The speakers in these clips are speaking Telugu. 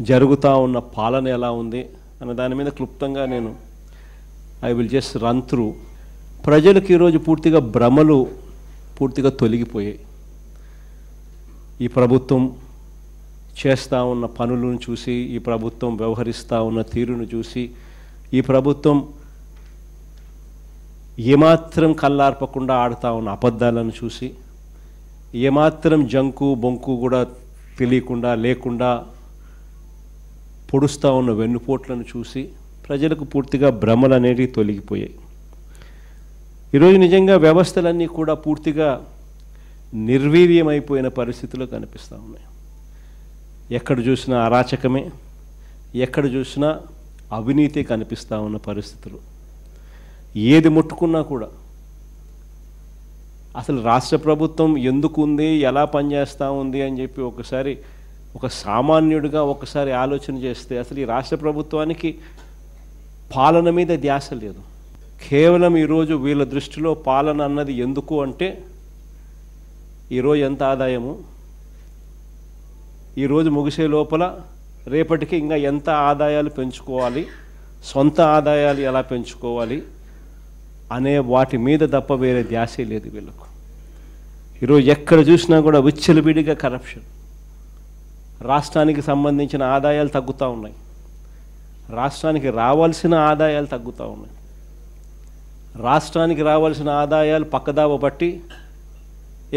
జరుగుతూ ఉన్న పాలన ఎలా ఉంది అన్న దాని మీద క్లుప్తంగా నేను I will just run through. ప్రజలకు ఈరోజు పూర్తిగా భ్రమలు పూర్తిగా తొలగిపోయాయి. ఈ ప్రభుత్వం చేస్తూ ఉన్న పనులను చూసి, ఈ ప్రభుత్వం వ్యవహరిస్తూ ఉన్న తీరును చూసి, ఈ ప్రభుత్వం ఏమాత్రం కళ్ళార్పకుండా ఆడుతూ ఉన్న అబద్ధాలను చూసి, ఏమాత్రం జంకు బొంకు కూడా తెలియకుండా లేకుండా పొడుస్తూ ఉన్న వెన్నుపోట్లను చూసి ప్రజలకు పూర్తిగా భ్రమలు అనేవి తొలగిపోయాయి. ఈరోజు నిజంగా వ్యవస్థలన్నీ కూడా పూర్తిగా నిర్వీర్యమైపోయిన పరిస్థితులు కనిపిస్తూ ఉన్నాయి. ఎక్కడ చూసినా అరాచకమే, ఎక్కడ చూసినా అవినీతి కనిపిస్తూ ఉన్న పరిస్థితులు. ఏది ముట్టుకున్నా కూడా అసలు రాష్ట్ర ప్రభుత్వం ఎందుకు ఉంది, ఎలా పనిచేస్తూ ఉంది అని చెప్పి ఒకసారి ఒక సామాన్యుడిగా ఒకసారి ఆలోచన చేస్తే అసలు ఈ రాష్ట్ర ప్రభుత్వానికి పాలన మీద ధ్యాస లేదు. కేవలం ఈరోజు వీళ్ళ దృష్టిలో పాలన అన్నది ఎందుకు అంటే ఈరోజు ఎంత ఆదాయము, ఈరోజు ముగిసే లోపల రేపటికి ఇంకా ఎంత ఆదాయాలు పెంచుకోవాలి, సొంత ఆదాయాలు ఎలా పెంచుకోవాలి అనే వాటి మీద తప్ప వేరే ధ్యాసే లేదు వీళ్ళకు. ఈరోజు ఎక్కడ చూసినా కూడా విచ్చలవిడిగా కరప్షన్. రాష్ట్రానికి సంబంధించిన ఆదాయాలు తగ్గుతూ ఉన్నాయి, రాష్ట్రానికి రావాల్సిన ఆదాయాలు తగ్గుతూ ఉన్నాయి. రాష్ట్రానికి రావాల్సిన ఆదాయాలు పక్కదావ బట్టి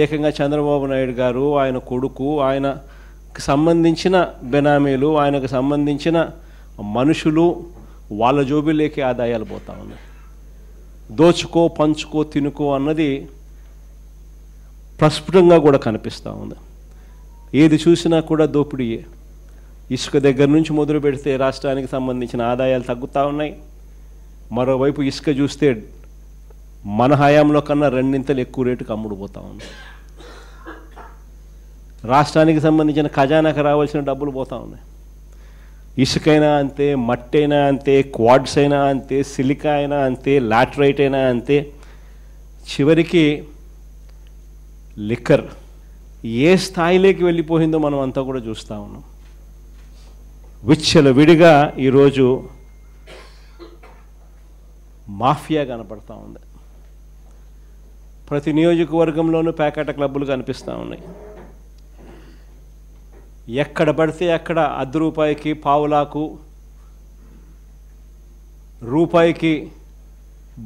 ఏకంగా చంద్రబాబు నాయుడు గారు, ఆయన కొడుకు, ఆయనకు సంబంధించిన బెనామీలు, ఆయనకు సంబంధించిన మనుషులు వాళ్ళ జోబిలోకి ఆదాయాలు పోతూ ఉన్నాయి. దోచుకో పంచుకో తినుకో అన్నది ప్రస్ఫుటంగా కూడా కనిపిస్తూ ఉంది. ఏది చూసినా కూడా దోపిడీయే. ఇసుక దగ్గర నుంచి మొదలు పెడితే రాష్ట్రానికి సంబంధించిన ఆదాయాలు తగ్గుతూ ఉన్నాయి. మరోవైపు ఇసుక చూస్తే మన హయాంలో కన్నా రెండింతలు ఎక్కువ రేటుకు అమ్ముడుపోతూ ఉంది. రాష్ట్రానికి సంబంధించిన ఖజానాకు రావాల్సిన డబ్బులు పోతూ ఉన్నాయి. ఇసుకైనా అంతే, మట్టి అయినా అంతే, క్వాడ్స్ అయినా అంతే, సిలికా అయినా అంతే, లాటరైట్ అయినా అంతే, చివరికి లిక్కర్ ఏ స్థాయిలోకి వెళ్ళిపోయిందో మనం అంతా కూడా చూస్తూ ఉన్నాం. విచ్చలవిడిగా ఈరోజు మాఫియా కనపడతా ఉంది. ప్రతి నియోజకవర్గంలోనూ ప్యాకెట్ క్లబ్బులు కనిపిస్తూ ఉన్నాయి. ఎక్కడ పడితే అక్కడ ₹10 పావులాకు రూపాయికి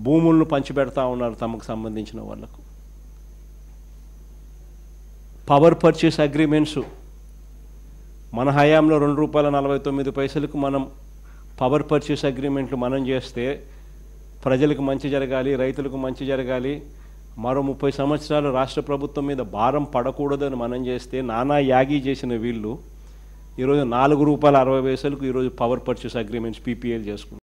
భూములను పంచిపెడతా ఉన్నారు తమకు సంబంధించిన వాళ్ళకు. పవర్ పర్చేస్ అగ్రిమెంట్స్ మన హయాంలో ₹2.49 మనం పవర్ పర్చేస్ అగ్రిమెంట్లు మనం చేస్తే ప్రజలకు మంచి జరగాలి, రైతులకు మంచి జరగాలి, మరో 30 సంవత్సరాలు రాష్ట్ర ప్రభుత్వం మీద భారం పడకూడదని మనం చేస్తే నానా యాగి చేసిన వీళ్ళు ఈరోజు ₹4.60 ఈరోజు పవర్ పర్చేస్ అగ్రిమెంట్స్ PPL చేసుకుంటారు.